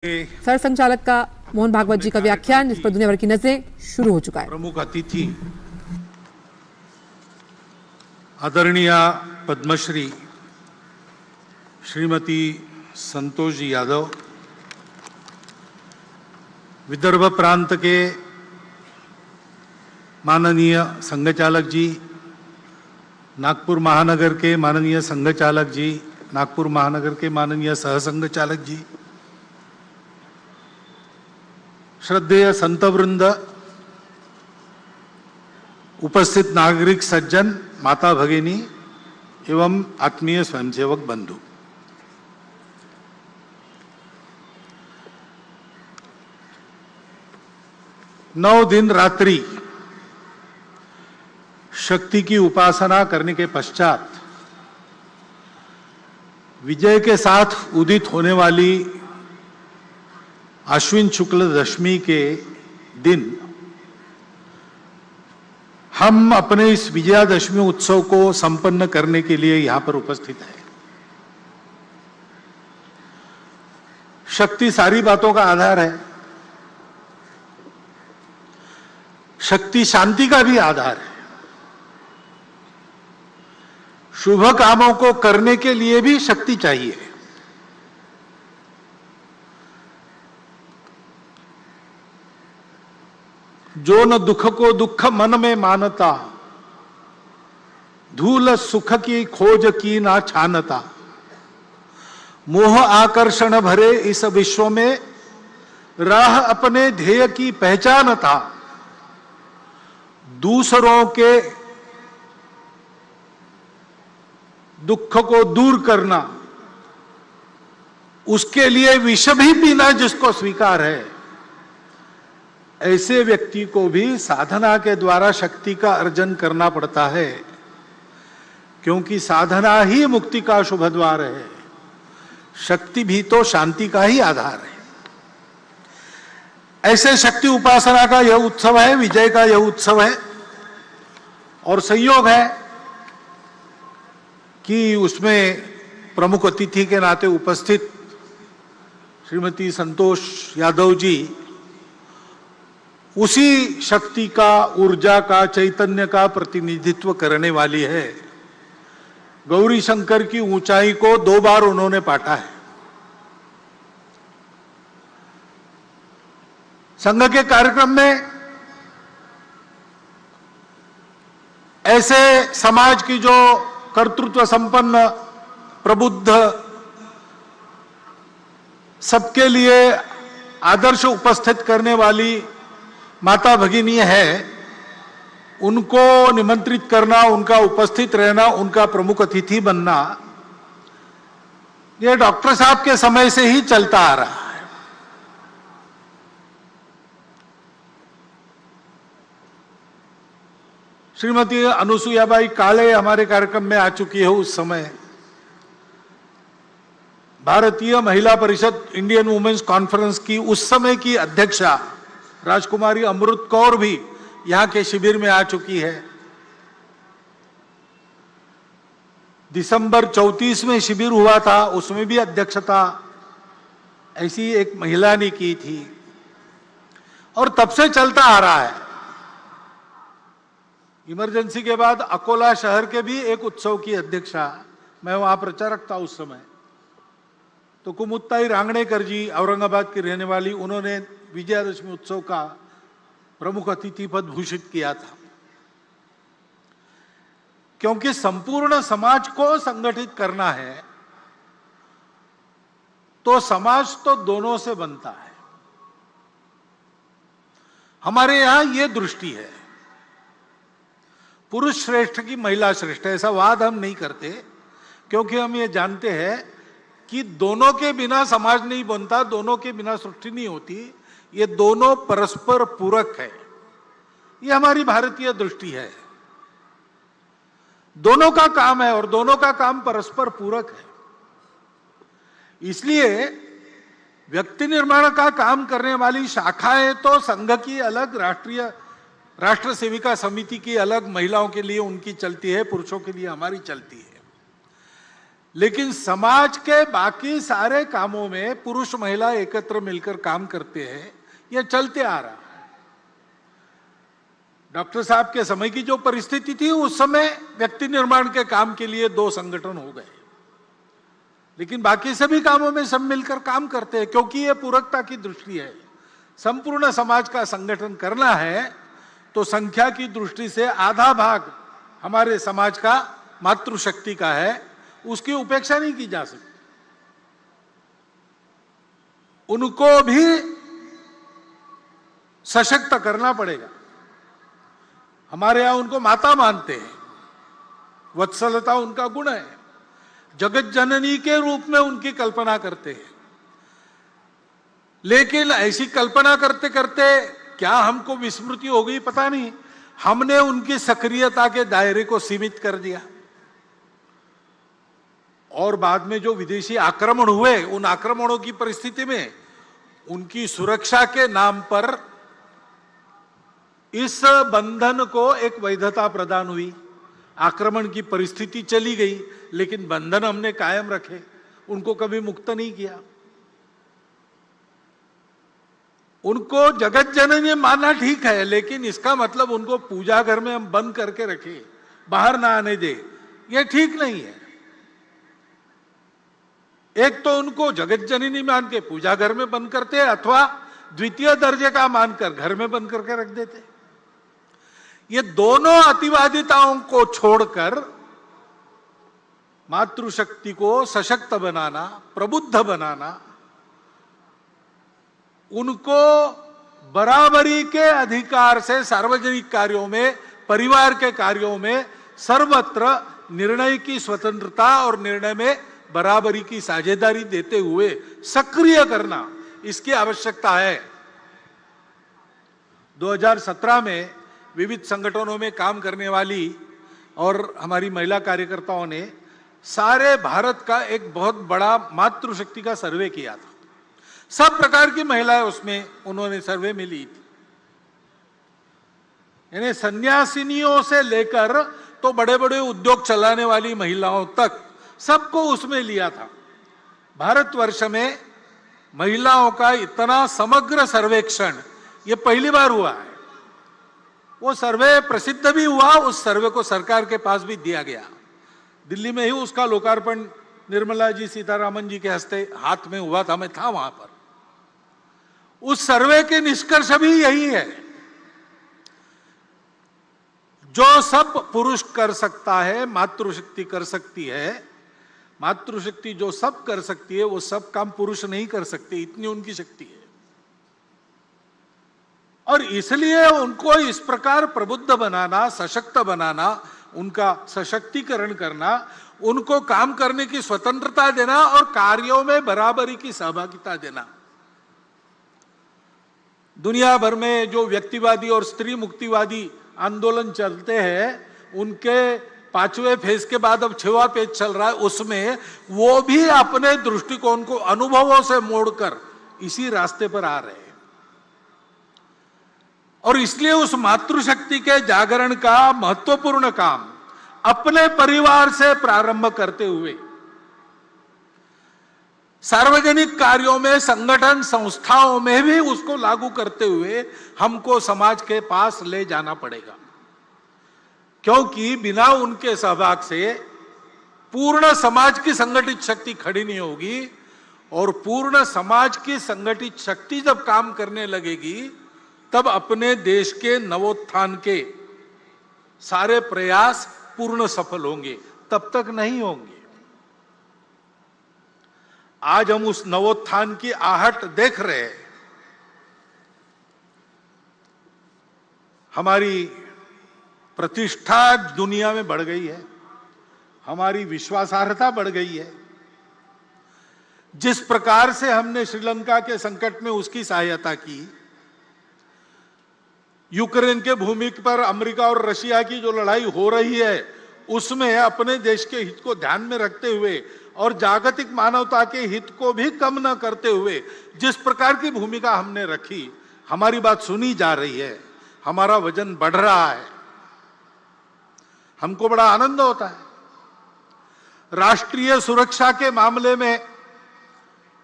Sir संचालक का मोहन भागवत जी का व्याख्यान, इस पर दुनिया भर की नजरें शुरू हो चुका है। प्रमुख अतिथि आदरणीय पद्मश्री श्रीमती संतोष जी यादव, विदर्भ प्रांत के माननीय संघचालक जी, नागपुर महानगर के माननीय संघचालक जी, नागपुर महानगर के माननीय सहसंघचालक जी, श्रद्धेय संतवृंद, उपस्थित नागरिक सज्जन, माता भगिनी एवं आत्मीय स्वयंसेवक बंधु, नौ दिन रात्रि शक्ति की उपासना करने के पश्चात विजय के साथ उदित होने वाली आश्विन शुक्ल दशमी के दिन हम अपने इस विजयादशमी उत्सव को संपन्न करने के लिए यहां पर उपस्थित हैं। शक्ति सारी बातों का आधार है। शक्ति शांति का भी आधार है। शुभ कामों को करने के लिए भी शक्ति चाहिए। जो न दुख को दुख मन में मानता, धूल सुख की खोज की ना छानता, मोह आकर्षण भरे इस विश्व में राह अपने ध्येय की पहचानता, दूसरों के दुख को दूर करना, उसके लिए विष भी पीना जिसको स्वीकार है, ऐसे व्यक्ति को भी साधना के द्वारा शक्ति का अर्जन करना पड़ता है, क्योंकि साधना ही मुक्ति का शुभ द्वार है। शक्ति भी तो शांति का ही आधार है। ऐसे शक्ति उपासना का यह उत्सव है, विजय का यह उत्सव है, और संयोग है कि उसमें प्रमुख अतिथि के नाते उपस्थित श्रीमती संतोष यादव जी उसी शक्ति का, ऊर्जा का, चैतन्य का प्रतिनिधित्व करने वाली है। गौरी शंकर की ऊंचाई को 2 बार उन्होंने पाटा है। संघ के कार्यक्रम में ऐसे समाज की जो कर्तृत्व संपन्न, प्रबुद्ध, सबके लिए आदर्श उपस्थित करने वाली माता भगिनी है, उनको निमंत्रित करना, उनका उपस्थित रहना, उनका प्रमुख अतिथि बनना, यह डॉक्टर साहब के समय से ही चलता आ रहा है। श्रीमती अनुसुयाबाई काले हमारे कार्यक्रम में आ चुकी है। उस समय भारतीय महिला परिषद, इंडियन वुमेन्स कॉन्फ्रेंस की उस समय की अध्यक्षा राजकुमारी अमृत कौर भी यहां के शिविर में आ चुकी है। दिसंबर 34 में शिविर हुआ था, उसमें भी अध्यक्षता ऐसी एक महिला ने की थी, और तब से चलता आ रहा है। इमरजेंसी के बाद अकोला शहर के भी एक उत्सव की अध्यक्षा, मैं वहां प्रचारक था उस समय, तो कुमुत्ताई रांगणेकर जी, औरंगाबाद की रहने वाली, उन्होंने विजयादशमी उत्सव का प्रमुख अतिथि पद भूषित किया था। क्योंकि संपूर्ण समाज को संगठित करना है, तो समाज तो दोनों से बनता है। हमारे यहां यह दृष्टि है, पुरुष श्रेष्ठ की महिला श्रेष्ठ, ऐसा वाद हम नहीं करते, क्योंकि हम ये जानते हैं कि दोनों के बिना समाज नहीं बनता, दोनों के बिना सृष्टि नहीं होती। ये दोनों परस्पर पूरक है। ये हमारी भारतीय दृष्टि है। दोनों का काम है और दोनों का काम परस्पर पूरक है। इसलिए व्यक्ति निर्माण का काम करने वाली शाखाएं तो संघ की अलग, राष्ट्र सेविका समिति की अलग, महिलाओं के लिए उनकी चलती है, पुरुषों के लिए हमारी चलती है। लेकिन समाज के बाकी सारे कामों में पुरुष महिला एकत्र मिलकर काम करते हैं, यह चलते आ रहा है। डॉक्टर साहब के समय की जो परिस्थिति थी, उस समय व्यक्ति निर्माण के काम के लिए 2 संगठन हो गए, लेकिन बाकी सभी कामों में सब मिलकर काम करते हैं, क्योंकि यह पूरकता की दृष्टि है। संपूर्ण समाज का संगठन करना है तो संख्या की दृष्टि से आधा भाग हमारे समाज का मातृशक्ति का है, उसकी उपेक्षा नहीं की जा सकती। उनको भी सशक्त करना पड़ेगा। हमारे यहां उनको माता मानते हैं, वत्सलता उनका गुण है, जगत जननी के रूप में उनकी कल्पना करते हैं। लेकिन ऐसी कल्पना करते करते क्या हमको विस्मृति हो गई पता नहीं, हमने उनकी सक्रियता के दायरे को सीमित कर दिया। और बाद में जो विदेशी आक्रमण हुए, उन आक्रमणों की परिस्थिति में उनकी सुरक्षा के नाम पर इस बंधन को एक वैधता प्रदान हुई। आक्रमण की परिस्थिति चली गई, लेकिन बंधन हमने कायम रखे, उनको कभी मुक्त नहीं किया। उनको जगत जननी मानना ठीक है, लेकिन इसका मतलब उनको पूजा घर में हम बंद करके रखे, बाहर ना आने दे, यह ठीक नहीं है। एक तो उनको जगत जननी मान के पूजा घर में बंद करते, अथवा द्वितीय दर्जे का मानकर घर में बंद करके रख देते। ये दोनों अतिवादिताओं को छोड़कर मातृशक्ति को सशक्त बनाना, प्रबुद्ध बनाना, उनको बराबरी के अधिकार से सार्वजनिक कार्यों में, परिवार के कार्यों में सर्वत्र निर्णय की स्वतंत्रता और निर्णय में बराबरी की साझेदारी देते हुए सक्रिय करना, इसकी आवश्यकता है। 2017 में विविध संगठनों में काम करने वाली और हमारी महिला कार्यकर्ताओं ने सारे भारत का एक बहुत बड़ा मातृशक्ति का सर्वे किया था। सब प्रकार की महिलाएं उसमें उन्होंने सर्वे में ली थी, यानी सन्यासिनियों से लेकर तो बड़े बड़े उद्योग चलाने वाली महिलाओं तक सबको उसमें लिया था। भारतवर्ष में महिलाओं का इतना समग्र सर्वेक्षण ये पहली बार हुआ है। वो सर्वे प्रसिद्ध भी हुआ, उस सर्वे को सरकार के पास भी दिया गया। दिल्ली में ही उसका लोकार्पण निर्मला जी सीतारामन जी के हस्ते हाथ में हुआ था, मैं था वहां पर। उस सर्वे के निष्कर्ष भी यही है, जो सब पुरुष कर सकता है मातृशक्ति कर सकती है। मातृशक्ति जो सब कर सकती है, वो सब काम पुरुष नहीं कर सकते, इतनी उनकी शक्ति है। और इसलिए उनको इस प्रकार प्रबुद्ध बनाना, सशक्त बनाना, उनका सशक्तिकरण करना, उनको काम करने की स्वतंत्रता देना और कार्यों में बराबरी की सहभागिता देना। दुनिया भर में जो व्यक्तिवादी और स्त्री मुक्तिवादी आंदोलन चलते हैं, उनके 5वें फेज के बाद अब 6वां पेज चल रहा है, उसमें वो भी अपने दृष्टिकोण को अनुभवों से मोड़कर इसी रास्ते पर आ रहे हैं। और इसलिए उस मातृशक्ति के जागरण का महत्वपूर्ण काम अपने परिवार से प्रारंभ करते हुए सार्वजनिक कार्यों में, संगठन संस्थाओं में भी उसको लागू करते हुए हमको समाज के पास ले जाना पड़ेगा, क्योंकि बिना उनके सहभाग से पूर्ण समाज की संगठित शक्ति खड़ी नहीं होगी। और पूर्ण समाज की संगठित शक्ति जब काम करने लगेगी, तब अपने देश के नवोत्थान के सारे प्रयास पूर्ण सफल होंगे, तब तक नहीं होंगे। आज हम उस नवोत्थान की आहट देख रहे हैं। हमारी प्रतिष्ठा दुनिया में बढ़ गई है, हमारी विश्वासार्हता बढ़ गई है। जिस प्रकार से हमने श्रीलंका के संकट में उसकी सहायता की, यूक्रेन के भूमि पर अमेरिका और रशिया की जो लड़ाई हो रही है, उसमें अपने देश के हित को ध्यान में रखते हुए और जागतिक मानवता के हित को भी कम न करते हुए जिस प्रकार की भूमिका हमने रखी, हमारी बात सुनी जा रही है, हमारा वजन बढ़ रहा है, हमको बड़ा आनंद होता है। राष्ट्रीय सुरक्षा के मामले में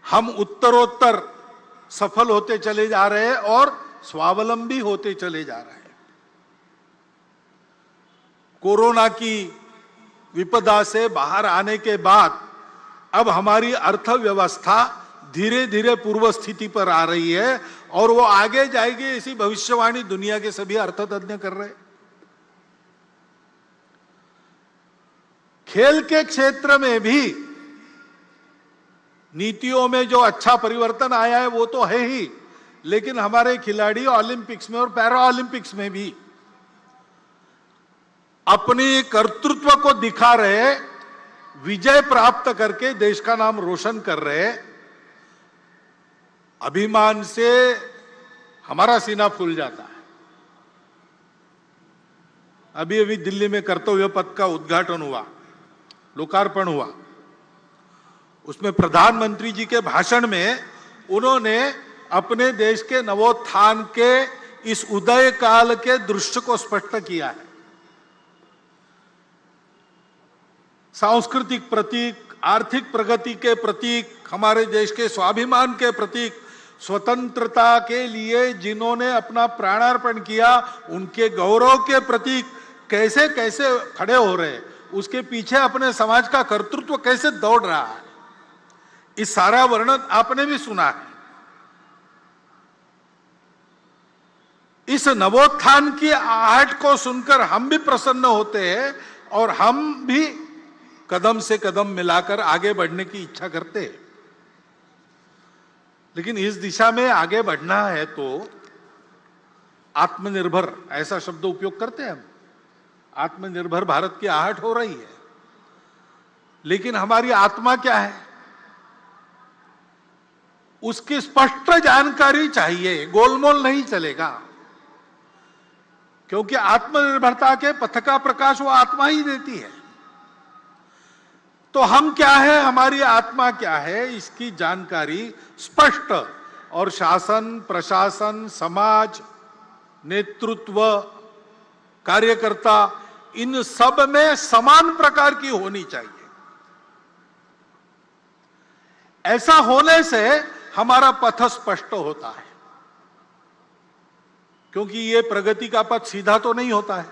हम उत्तरोत्तर सफल होते चले जा रहे हैं और स्वावलंबी होते चले जा रहे हैं। कोरोना की विपदा से बाहर आने के बाद अब हमारी अर्थव्यवस्था धीरे धीरे पूर्व स्थिति पर आ रही है और वो आगे जाएगी, ऐसी भविष्यवाणी दुनिया के सभी अर्थतज्ञ कर रहे हैं। खेल के क्षेत्र में भी नीतियों में जो अच्छा परिवर्तन आया है वो तो है ही, लेकिन हमारे खिलाड़ी ओलंपिक्स में और पैरा ओलंपिक्स में भी अपनी कर्तृत्व को दिखा रहे, विजय प्राप्त करके देश का नाम रोशन कर रहे। अभिमान से हमारा सीना फूल जाता है। अभी अभी दिल्ली में कर्तव्य पथ का उद्घाटन हुआ, लोकार्पण हुआ। उसमें प्रधानमंत्री जी के भाषण में उन्होंने अपने देश के नवोत्थान के इस उदय काल के दृश्य को स्पष्ट किया है। सांस्कृतिक प्रतीक, आर्थिक प्रगति के प्रतीक, हमारे देश के स्वाभिमान के प्रतीक, स्वतंत्रता के लिए जिन्होंने अपना प्राणार्पण किया उनके गौरव के प्रतीक कैसे कैसे खड़े हो रहे, उसके पीछे अपने समाज का कर्तृत्व कैसे दौड़ रहा है, इस सारा वर्णन आपने भी सुना है। इस नवोत्थान की आहट को सुनकर हम भी प्रसन्न होते हैं और हम भी कदम से कदम मिलाकर आगे बढ़ने की इच्छा करते हैं। लेकिन इस दिशा में आगे बढ़ना है तो आत्मनिर्भर, ऐसा शब्द उपयोग करते हैं हम। आत्मनिर्भर भारत की आहट हो रही है, लेकिन हमारी आत्मा क्या है उसकी स्पष्ट जानकारी चाहिए, गोलमोल नहीं चलेगा। क्योंकि आत्मनिर्भरता के पथ का प्रकाश वो आत्मा ही देती है। तो हम क्या है, हमारी आत्मा क्या है, इसकी जानकारी स्पष्ट, और शासन, प्रशासन, समाज, नेतृत्व, कार्यकर्ता, इन सब में समान प्रकार की होनी चाहिए। ऐसा होने से हमारा पथ स्पष्ट होता है। क्योंकि ये प्रगति का पथ सीधा तो नहीं होता है,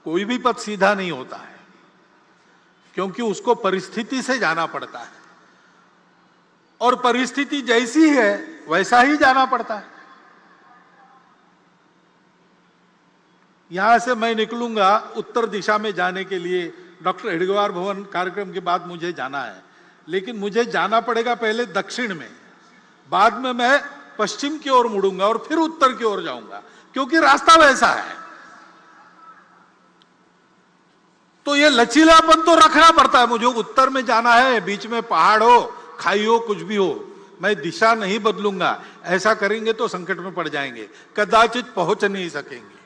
कोई भी पथ सीधा नहीं होता है, क्योंकि उसको परिस्थिति से जाना पड़ता है और परिस्थिति जैसी है वैसा ही जाना पड़ता है। यहां से मैं निकलूंगा उत्तर दिशा में जाने के लिए, डॉक्टर हेडगेवार भवन कार्यक्रम के बाद मुझे जाना है, लेकिन मुझे जाना पड़ेगा पहले दक्षिण में, बाद में मैं पश्चिम की ओर मुड़ूंगा और फिर उत्तर की ओर जाऊंगा, क्योंकि रास्ता वैसा है। तो ये लचीलापन तो रखना पड़ता है। मुझे उत्तर में जाना है, बीच में पहाड़ हो, खाई हो, कुछ भी हो, मैं दिशा नहीं बदलूंगा। ऐसा करेंगे तो संकट में पड़ जाएंगे, कदाचित पहुंच नहीं सकेंगे।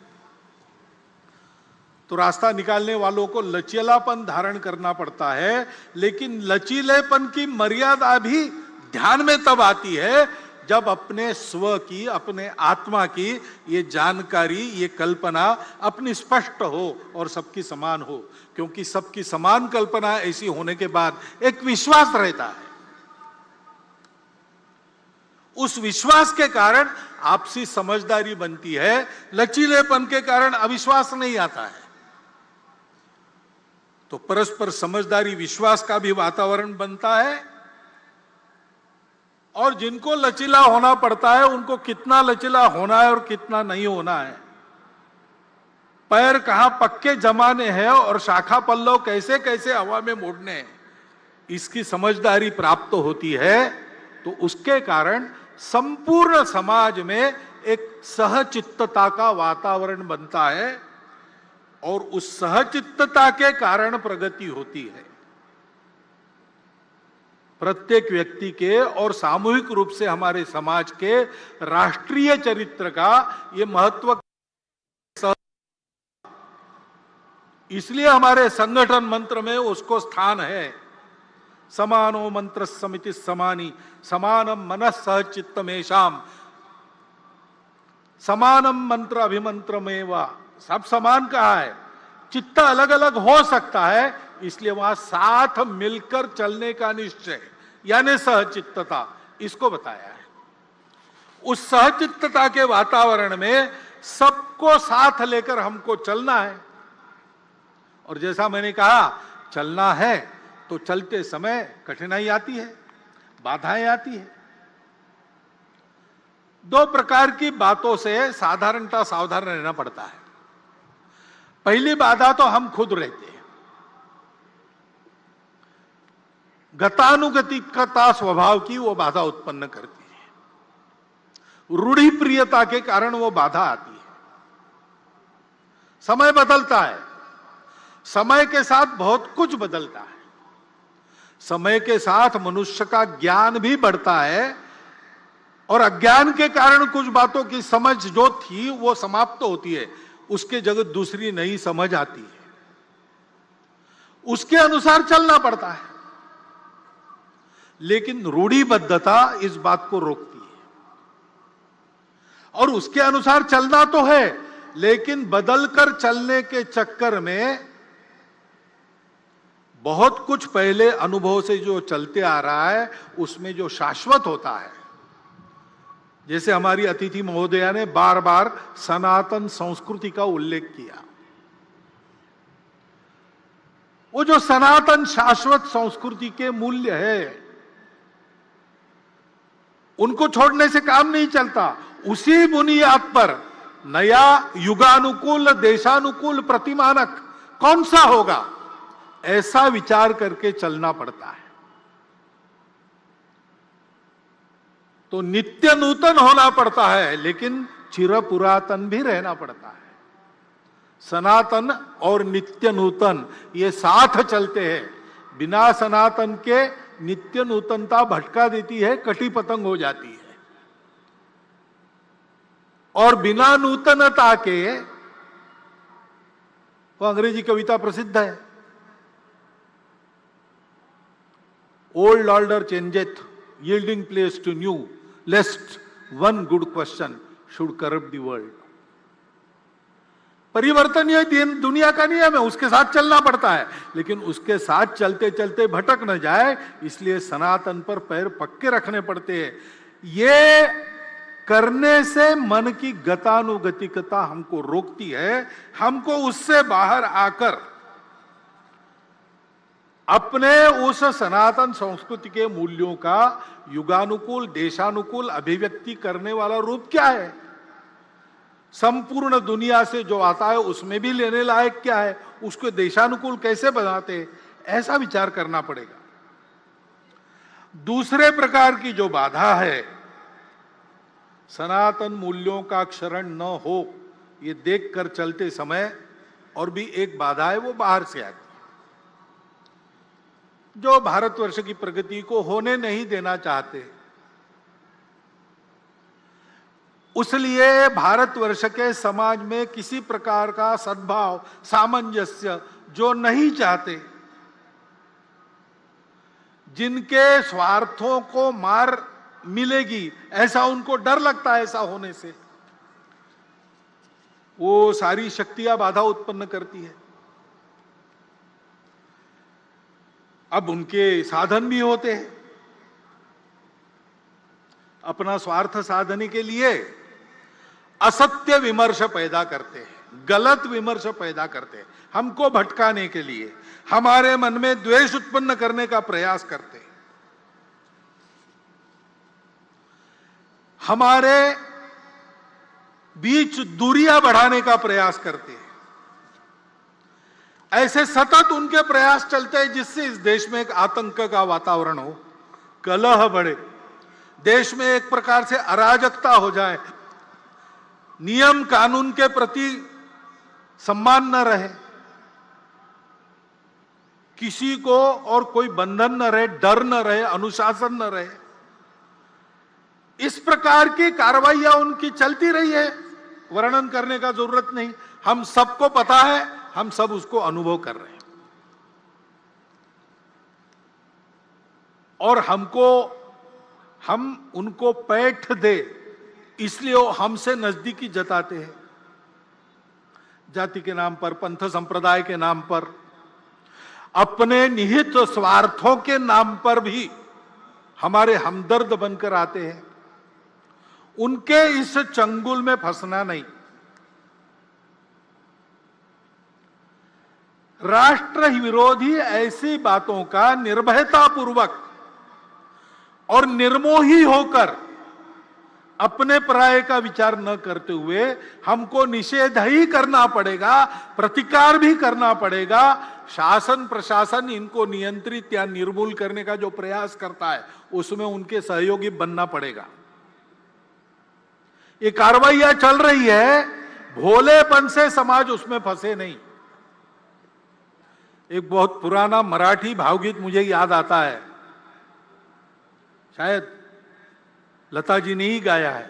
तो रास्ता निकालने वालों को लचीलापन धारण करना पड़ता है, लेकिन लचीलेपन की मर्यादा भी ध्यान में तब आती है जब अपने स्व की, अपने आत्मा की ये जानकारी, ये कल्पना अपनी स्पष्ट हो और सबकी समान हो। क्योंकि सबकी समान कल्पना ऐसी होने के बाद एक विश्वास रहता है। उस विश्वास के कारण आपसी समझदारी बनती है, लचीलेपन के कारण अविश्वास नहीं आता है। तो परस्पर समझदारी, विश्वास का भी वातावरण बनता है। और जिनको लचीला होना पड़ता है उनको कितना लचीला होना है और कितना नहीं होना है, पैर कहां पक्के जमाने हैं और शाखा पल्लव कैसे कैसे हवा में मोड़ने हैं, इसकी समझदारी प्राप्त होती है। तो उसके कारण संपूर्ण समाज में एक सहचित्तता का वातावरण बनता है और उस सहचित्तता के कारण प्रगति होती है। प्रत्येक व्यक्ति के और सामूहिक रूप से हमारे समाज के राष्ट्रीय चरित्र का ये महत्व, इसलिए हमारे संगठन मंत्र में उसको स्थान है। समानो मंत्र समिति समानी, समानम मनः सह चित्तमेशाम, समानम मंत्र अभिमंत्रमेवा। सब समान कहा है, चित्त अलग अलग हो सकता है, इसलिए वहां साथ मिलकर चलने का निश्चय यानी सहचित्तता, इसको बताया है। उस सहचित्तता के वातावरण में सबको साथ लेकर हमको चलना है। और जैसा मैंने कहा, चलना है तो चलते समय कठिनाई आती है, बाधाएं आती है। दो प्रकार की बातों से साधारणतः सावधान रहना पड़ता है। पहली बाधा तो हम खुद रहते हैं। गतानुगतिकता स्वभाव की वो बाधा उत्पन्न करती है। रूढ़ि प्रियता के कारण वो बाधा आती है। समय बदलता है, समय के साथ बहुत कुछ बदलता है। समय के साथ मनुष्य का ज्ञान भी बढ़ता है और अज्ञान के कारण कुछ बातों की समझ जो थी वो समाप्त होती है, उसके जगह दूसरी नई समझ आती है। उसके अनुसार चलना पड़ता है। लेकिन रूढ़िबद्धता इस बात को रोकती है। और उसके अनुसार चलना तो है, लेकिन बदलकर चलने के चक्कर में बहुत कुछ पहले अनुभव से जो चलते आ रहा है उसमें जो शाश्वत होता है, जैसे हमारी अतिथि महोदया ने बार बार सनातन संस्कृति का उल्लेख किया, वो जो सनातन शाश्वत संस्कृति के मूल्य है उनको छोड़ने से काम नहीं चलता। उसी बुनियाद पर नया युगानुकूल देशानुकूल प्रतिमानक कौन सा होगा, ऐसा विचार करके चलना पड़ता है। तो नित्य नूतन होना पड़ता है, लेकिन चिर पुरातन भी रहना पड़ता है। सनातन और नित्य नूतन ये साथ चलते हैं। बिना सनातन के नित्य नूतनता भटका देती है, कटी पतंग हो जाती है। और बिना नूतनता के, वो अंग्रेजी कविता प्रसिद्ध है, old order changeth yielding place to new, lest one good question should corrupt the world. परिवर्तन ये दुनिया का नियम है, उसके साथ चलना पड़ता है, लेकिन उसके साथ चलते चलते भटक न जाए, इसलिए सनातन पर पैर पक्के रखने पड़ते हैं। ये करने से मन की गतानुगतिकता हमको रोकती है। हमको उससे बाहर आकर अपने उस सनातन संस्कृति के मूल्यों का युगानुकूल देशानुकूल अभिव्यक्ति करने वाला रूप क्या है, संपूर्ण दुनिया से जो आता है उसमें भी लेने लायक क्या है, उसको देशानुकूल कैसे बनाते हैं, ऐसा विचार करना पड़ेगा। दूसरे प्रकार की जो बाधा है, सनातन मूल्यों का क्षरण न हो, ये देखकर चलते समय और भी एक बाधा है, वो बाहर से आती है, जो भारतवर्ष की प्रगति को होने नहीं देना चाहते। उसलिए भारतवर्ष के समाज में किसी प्रकार का सद्भाव सामंजस्य जो नहीं चाहते, जिनके स्वार्थों को मार मिलेगी ऐसा उनको डर लगता है, ऐसा होने से वो सारी शक्तियां बाधा उत्पन्न करती है। अब उनके साधन भी होते हैं, अपना स्वार्थ साधने के लिए असत्य विमर्श पैदा करते हैं, गलत विमर्श पैदा करते हैं, हमको भटकाने के लिए, हमारे मन में द्वेष उत्पन्न करने का प्रयास करते हैं, हमारे बीच दूरियां बढ़ाने का प्रयास करते हैं। ऐसे सतत उनके प्रयास चलते हैं जिससे इस देश में एक आतंक का वातावरण हो, कलह बढ़े, देश में एक प्रकार से अराजकता हो जाए, नियम कानून के प्रति सम्मान न रहे, किसी को और कोई बंधन न रहे, डर न रहे, अनुशासन न रहे। इस प्रकार की कार्रवाइयां उनकी चलती रही है, वर्णन करने का जरूरत नहीं, हम सबको पता है, हम सब उसको अनुभव कर रहे हैं। और हम उनको पैठ दे इसलिए वो हमसे नजदीकी जताते हैं, जाति के नाम पर, पंथ संप्रदाय के नाम पर। अपने निहित स्वार्थों के नाम पर भी हमारे हमदर्द बनकर आते हैं, उनके इस चंगुल में फंसना नहीं। राष्ट्र विरोधी ऐसी बातों का निर्भयतापूर्वक और निर्मोही होकर अपने पराये का विचार न करते हुए हमको निषेध ही करना पड़ेगा, प्रतिकार भी करना पड़ेगा। शासन प्रशासन इनको नियंत्रित या निर्मूल करने का जो प्रयास करता है उसमें उनके सहयोगी बनना पड़ेगा। ये कार्रवाइयां चल रही है, भोलेपन से समाज उसमें फंसे नहीं। एक बहुत पुराना मराठी भावगीत मुझे याद आता है, शायद लता जी ने ही गाया है।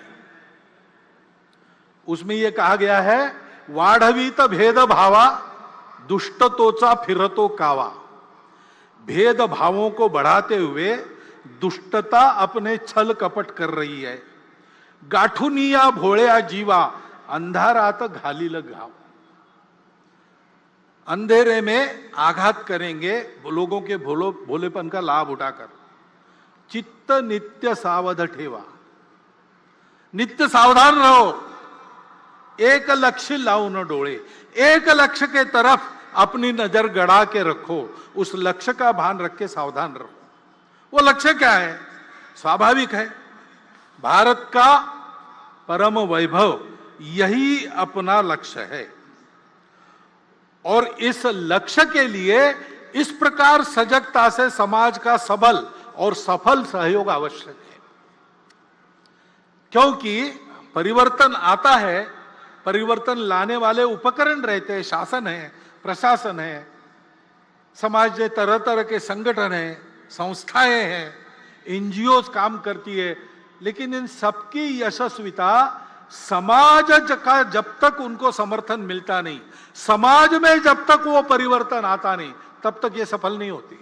उसमें यह कहा गया है, वाढवीत भेदभावा दुष्टतोचा फिरतो कावा। भेदभावों को बढ़ाते हुए दुष्टता अपने छल कपट कर रही है। गाठुनिया भोळ्या जीवा अंधारात घालील घाव। अंधेरे में आघात करेंगे लोगों के भोलेपन का लाभ उठाकर। चित्त नित्य सावध ठेवा, नित्य सावधान रहो। एक लक्ष्य लाओ न डोळे, एक लक्ष्य के तरफ अपनी नजर गड़ा के रखो, उस लक्ष्य का भान रख के सावधान रहो। वो लक्ष्य क्या है? स्वाभाविक है, भारत का परम वैभव यही अपना लक्ष्य है। और इस लक्ष्य के लिए इस प्रकार सजगता से समाज का सबल और सफल सहयोग आवश्यक है। क्योंकि परिवर्तन आता है, परिवर्तन लाने वाले उपकरण रहते हैं, शासन है, प्रशासन है, समाज में तरह तरह के संगठन हैं, संस्थाएं हैं, एनजीओ काम करती है। लेकिन इन सबकी यशस्विता समाज का जब तक उनको समर्थन मिलता नहीं, समाज में जब तक वो परिवर्तन आता नहीं, तब तक ये सफल नहीं होती।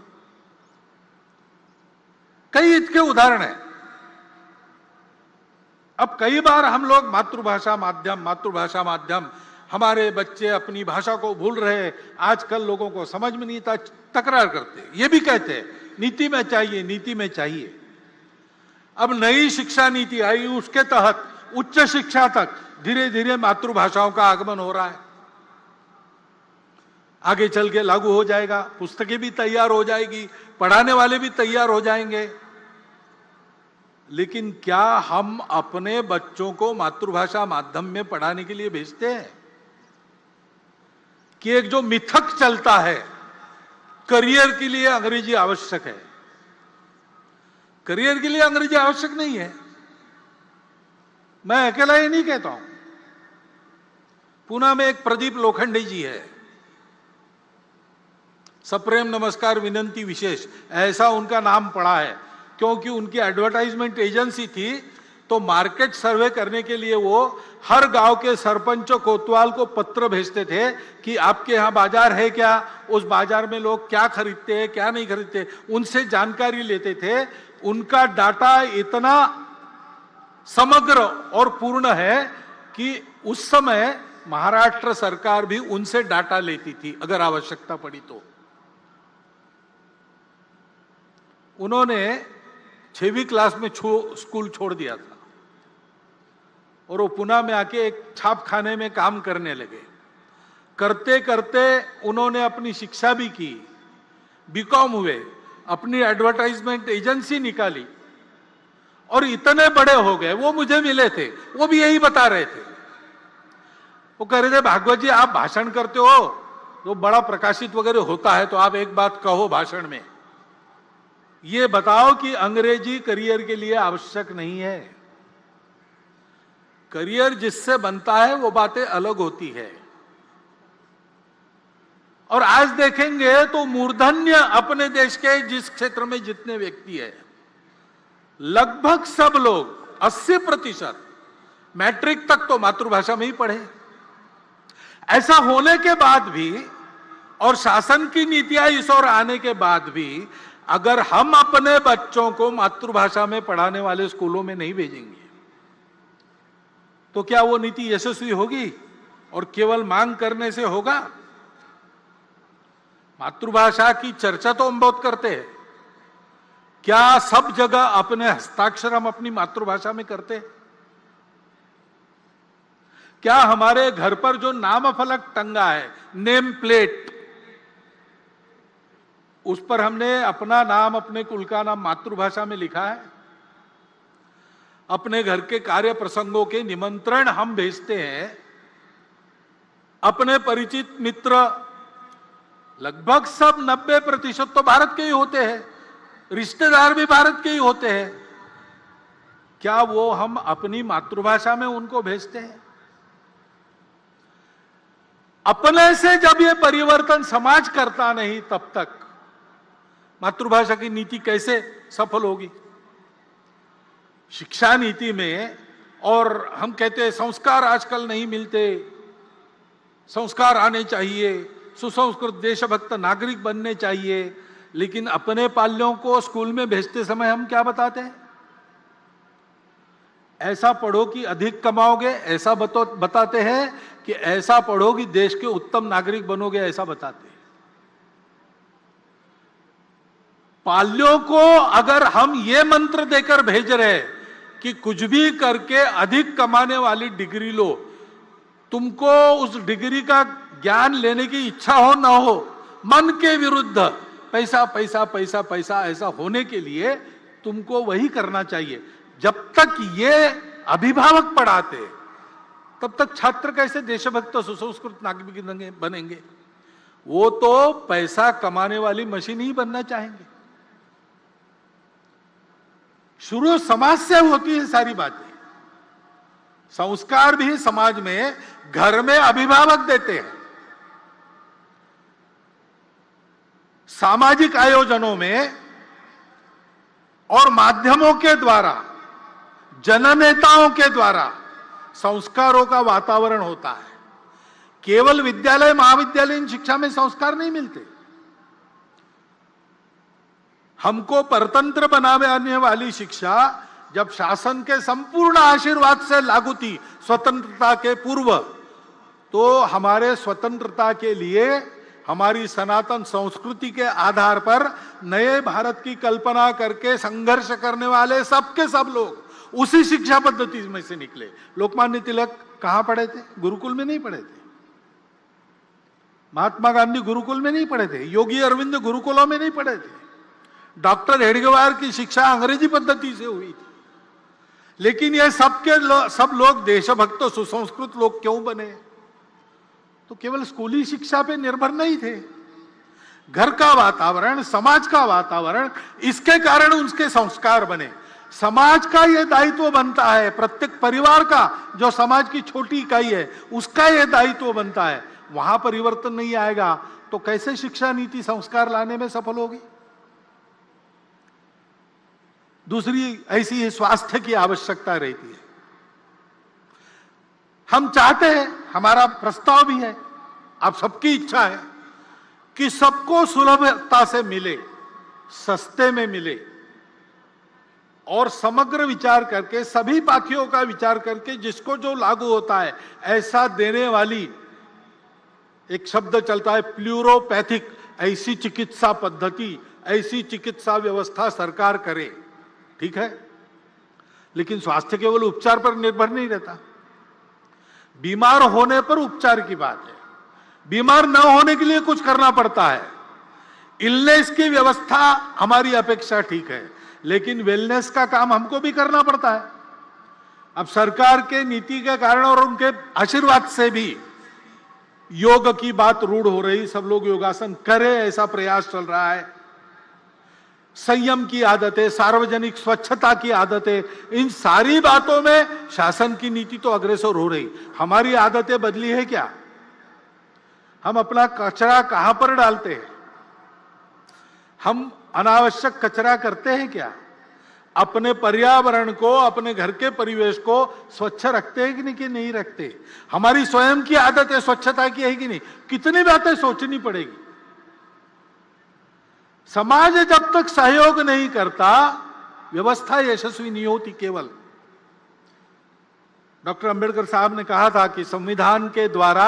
कई इसके उदाहरण हैं। अब कई बार हम लोग मातृभाषा माध्यम, हमारे बच्चे अपनी भाषा को भूल रहे, आजकल लोगों को समझ में नहीं था, तकरार करते, ये भी कहते हैं नीति में चाहिए, नीति में चाहिए। अब नई शिक्षा नीति आई, उसके तहत उच्च शिक्षा तक धीरे धीरे मातृभाषाओं का आगमन हो रहा है। आगे चल के लागू हो जाएगा, पुस्तकें भी तैयार हो जाएगी, पढ़ाने वाले भी तैयार हो जाएंगे। लेकिन क्या हम अपने बच्चों को मातृभाषा माध्यम में पढ़ाने के लिए भेजते हैं? कि एक जो मिथक चलता है, करियर के लिए अंग्रेजी आवश्यक है। करियर के लिए अंग्रेजी आवश्यक नहीं है। मैं अकेला ये नहीं कहता हूं। पुणे में एक प्रदीप लोखंडे जी है, सप्रेम नमस्कार विनंती विशेष, ऐसा उनका नाम पड़ा है। क्योंकि उनकी एडवर्टाइजमेंट एजेंसी थी, तो मार्केट सर्वे करने के लिए वो हर गांव के सरपंच कोतवाल को पत्र भेजते थे कि आपके यहाँ बाजार है क्या, उस बाजार में लोग क्या खरीदते हैं क्या नहीं खरीदते, उनसे जानकारी लेते थे। उनका डाटा इतना समग्र और पूर्ण है कि उस समय महाराष्ट्र सरकार भी उनसे डाटा लेती थी अगर आवश्यकता पड़ी तो। उन्होंने 6वीं क्लास में स्कूल छोड़ दिया था और वो पुणे में आके एक छापखाने में काम करने लगे। करते करते उन्होंने अपनी शिक्षा भी की, बीकॉम हुए, अपनी एडवर्टाइजमेंट एजेंसी निकाली और इतने बड़े हो गए। वो मुझे मिले थे, वो भी यही बता रहे थे। वो कह रहे थे, भागवत जी आप भाषण करते हो, जो बड़ा प्रकाशित वगैरह होता है, तो आप एक बात कहो भाषण में, ये बताओ कि अंग्रेजी करियर के लिए आवश्यक नहीं है। करियर जिससे बनता है वो बातें अलग होती है। और आज देखेंगे तो मूर्धन्य अपने देश के जिस क्षेत्र में जितने व्यक्ति है, लगभग सब लोग 80% मैट्रिक तक तो मातृभाषा में ही पढ़े। ऐसा होने के बाद भी और शासन की नीतियां इस ओर आने के बाद भी अगर हम अपने बच्चों को मातृभाषा में पढ़ाने वाले स्कूलों में नहीं भेजेंगे तो क्या वो नीति यशस्वी होगी? और केवल मांग करने से होगा? मातृभाषा की चर्चा तो हम बहुत करते हैं, क्या सब जगह अपने हस्ताक्षर हम अपनी मातृभाषा में करते हैं? क्या हमारे घर पर जो नाम फलक टंगा है, नेम प्लेट, उस पर हमने अपना नाम, अपने कुल का नाम मातृभाषा में लिखा है? अपने घर के कार्य प्रसंगों के निमंत्रण हम भेजते हैं, अपने परिचित मित्र लगभग सब 90% तो भारत के ही होते हैं, रिश्तेदार भी भारत के ही होते हैं, क्या वो हम अपनी मातृभाषा में उनको भेजते हैं? अपने से जब ये परिवर्तन समाज करता नहीं, तब तक मातृभाषा की नीति कैसे सफल होगी? शिक्षा नीति में, और हम कहते हैं संस्कार आजकल नहीं मिलते, संस्कार आने चाहिए, सुसंस्कृत देशभक्त नागरिक बनने चाहिए, लेकिन अपने पाल्यों को स्कूल में भेजते समय हम क्या बताते हैं? ऐसा पढ़ो कि अधिक कमाओगे, ऐसा बताते हैं कि ऐसा पढ़ो कि देश के उत्तम नागरिक बनोगे, ऐसा बताते हैं। पाल्यों को अगर हम ये मंत्र देकर भेज रहे कि कुछ भी करके अधिक कमाने वाली डिग्री लो, तुमको उस डिग्री का ज्ञान लेने की इच्छा हो ना हो, मन के विरुद्ध पैसा पैसा पैसा पैसा ऐसा होने के लिए तुमको वही करना चाहिए, जब तक ये अभिभावक पढ़ाते तब तक छात्र कैसे देशभक्त सुसंस्कृत नागरिक बनेंगे? वो तो पैसा कमाने वाली मशीन ही बनना चाहेंगे। शुरू समाज से होती है सारी बातें। संस्कार भी समाज में, घर में अभिभावक देते हैं, सामाजिक आयोजनों में और माध्यमों के द्वारा, जननेताओं के द्वारा संस्कारों का वातावरण होता है। केवल विद्यालय महाविद्यालयीन शिक्षा में संस्कार नहीं मिलते। हमको परतंत्र बनाने वाली शिक्षा जब शासन के संपूर्ण आशीर्वाद से लागू थी स्वतंत्रता के पूर्व, तो हमारे स्वतंत्रता के लिए हमारी सनातन संस्कृति के आधार पर नए भारत की कल्पना करके संघर्ष करने वाले सबके सब लोग उसी शिक्षा पद्धति में से निकले। लोकमान्य तिलक कहां पढ़े थे? गुरुकुल में नहीं पढ़े थे। महात्मा गांधी गुरुकुल में नहीं पढ़े थे। योगी अरविंद गुरुकुलों में नहीं पढ़े थे। डॉक्टर हेडगेवार की शिक्षा अंग्रेजी पद्धति से हुई थी। लेकिन ये सब लोग देशभक्त सुसंस्कृत लोग क्यों बने? तो केवल स्कूली शिक्षा पे निर्भर नहीं थे। घर का वातावरण, समाज का वातावरण, इसके कारण उनके संस्कार बने। समाज का यह दायित्व बनता है, प्रत्येक परिवार का जो समाज की छोटी इकाई है उसका यह दायित्व बनता है। वहां परिवर्तन नहीं आएगा तो कैसे शिक्षा नीति संस्कार लाने में सफल होगी? दूसरी ऐसी स्वास्थ्य की आवश्यकता रहती है। हम चाहते हैं, हमारा प्रस्ताव भी है, आप सबकी इच्छा है कि सबको सुलभता से मिले, सस्ते में मिले, और समग्र विचार करके, सभी पाखियों का विचार करके जिसको जो लागू होता है ऐसा देने वाली, एक शब्द चलता है प्लूरोपैथिक, ऐसी चिकित्सा पद्धति, ऐसी चिकित्सा व्यवस्था सरकार करे। ठीक है, लेकिन स्वास्थ्य केवल उपचार पर निर्भर नहीं रहता। बीमार होने पर उपचार की बात है, बीमार न होने के लिए कुछ करना पड़ता है। इलनेस की व्यवस्था हमारी अपेक्षा ठीक है, लेकिन वेलनेस का काम हमको भी करना पड़ता है। अब सरकार के नीति के कारण और उनके आशीर्वाद से भी योग की बात रूढ़ हो रही, सब लोग योगासन करें ऐसा प्रयास चल रहा है। संयम की आदतें, सार्वजनिक स्वच्छता की आदतें, इन सारी बातों में शासन की नीति तो अग्रसर हो रही। हमारी आदतें बदली है क्या? हम अपना कचरा कहां पर डालते हैं? हम अनावश्यक कचरा करते हैं क्या? अपने पर्यावरण को, अपने घर के परिवेश को स्वच्छ रखते हैं कि नहीं रखते? हमारी स्वयं की आदतें स्वच्छता की है कि नहीं? कितनी बातें सोचनी पड़ेगी। समाज जब तक सहयोग नहीं करता, व्यवस्था यशस्वी नहीं होती। केवल डॉक्टर अंबेडकर साहब ने कहा था कि संविधान के द्वारा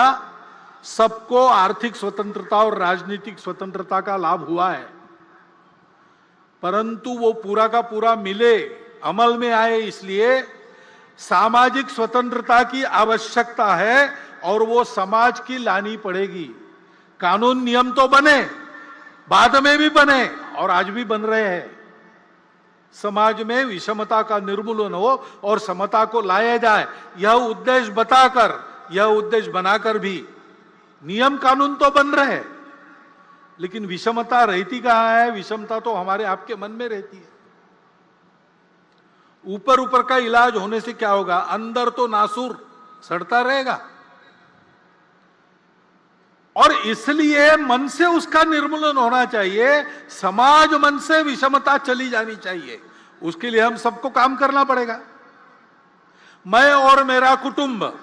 सबको आर्थिक स्वतंत्रता और राजनीतिक स्वतंत्रता का लाभ हुआ है, परंतु वो पूरा का पूरा मिले, अमल में आए, इसलिए सामाजिक स्वतंत्रता की आवश्यकता है और वो समाज की लानी पड़ेगी। कानून नियम तो बने, बाद में भी बने और आज भी बन रहे हैं। समाज में विषमता का निर्मूलन हो और समता को लाया जाए, यह उद्देश्य बताकर, यह उद्देश्य बनाकर भी नियम कानून तो बन रहे हैं, लेकिन विषमता रहती कहां है? विषमता तो हमारे आपके मन में रहती है। ऊपर ऊपर का इलाज होने से क्या होगा? अंदर तो नासूर सड़ता रहेगा, और इसलिए मन से उसका निर्मूलन होना चाहिए। समाज मन से विषमता चली जानी चाहिए, उसके लिए हम सबको काम करना पड़ेगा। मैं और मेरा कुटुंब,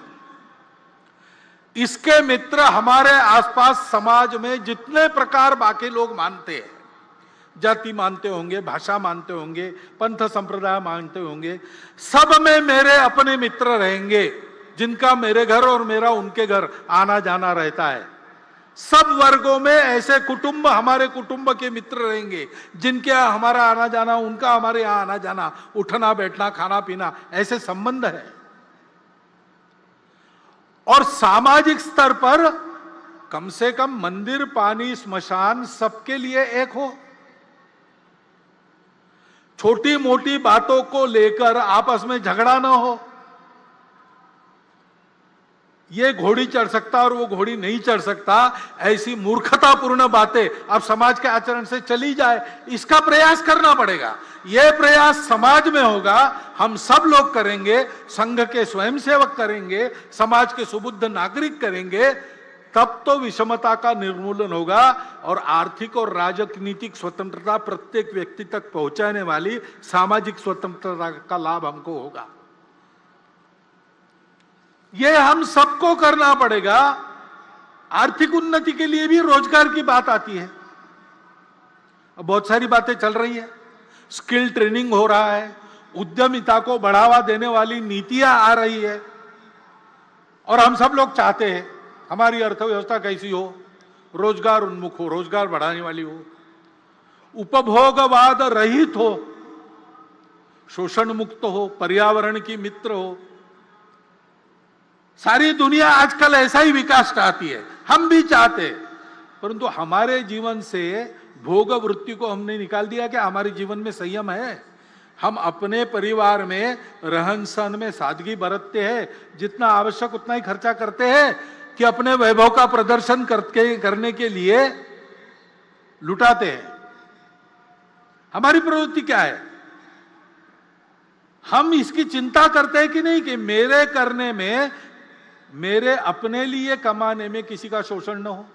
इसके मित्र, हमारे आसपास समाज में जितने प्रकार बाकी लोग मानते हैं, जाति मानते होंगे, भाषा मानते होंगे, पंथ संप्रदाय मानते होंगे, सब में मेरे अपने मित्र रहेंगे, जिनका मेरे घर और मेरा उनके घर आना जाना रहता है। सब वर्गों में ऐसे कुटुंब हमारे कुटुंब के मित्र रहेंगे, जिनके यहाँ हमारा आना जाना, उनका हमारे यहाँ आना जाना, उठना बैठना, खाना पीना, ऐसे संबंध है। और सामाजिक स्तर पर कम से कम मंदिर, पानी, स्मशान सबके लिए एक हो। छोटी मोटी बातों को लेकर आपस में झगड़ा ना हो। ये घोड़ी चढ़ सकता और वो घोड़ी नहीं चढ़ सकता, ऐसी मूर्खतापूर्ण बातें अब समाज के आचरण से चली जाए, इसका प्रयास करना पड़ेगा। यह प्रयास समाज में होगा, हम सब लोग करेंगे, संघ के स्वयंसेवक करेंगे, समाज के सुबुद्ध नागरिक करेंगे, तब तो विषमता का निर्मूलन होगा और आर्थिक और राजनीतिक स्वतंत्रता प्रत्येक व्यक्ति तक पहुंचाने वाली सामाजिक स्वतंत्रता का लाभ हमको होगा। यह हम सबको करना पड़ेगा। आर्थिक उन्नति के लिए भी रोजगार की बात आती है। अब बहुत सारी बातें चल रही है, स्किल ट्रेनिंग हो रहा है, उद्यमिता को बढ़ावा देने वाली नीतियां आ रही है, और हम सब लोग चाहते हैं हमारी अर्थव्यवस्था कैसी हो? रोजगार उन्मुख हो, रोजगार बढ़ाने वाली हो, उपभोगवाद रहित हो, शोषण मुक्त हो, पर्यावरण की मित्र हो। सारी दुनिया आजकल ऐसा ही विकास चाहती है, हम भी चाहते हैं, परंतु हमारे जीवन से भोग वृत्ति को हमने निकाल दिया कि हमारे जीवन में संयम है। हम अपने परिवार में रहन सहन में सादगी बरतते हैं, जितना आवश्यक उतना ही खर्चा करते हैं कि अपने वैभव का प्रदर्शन करने के लिए लुटाते हैं। हमारी प्रवृत्ति क्या है? हम इसकी चिंता करते हैं कि नहीं कि मेरे करने में, मेरे अपने लिए कमाने में किसी का शोषण न हो।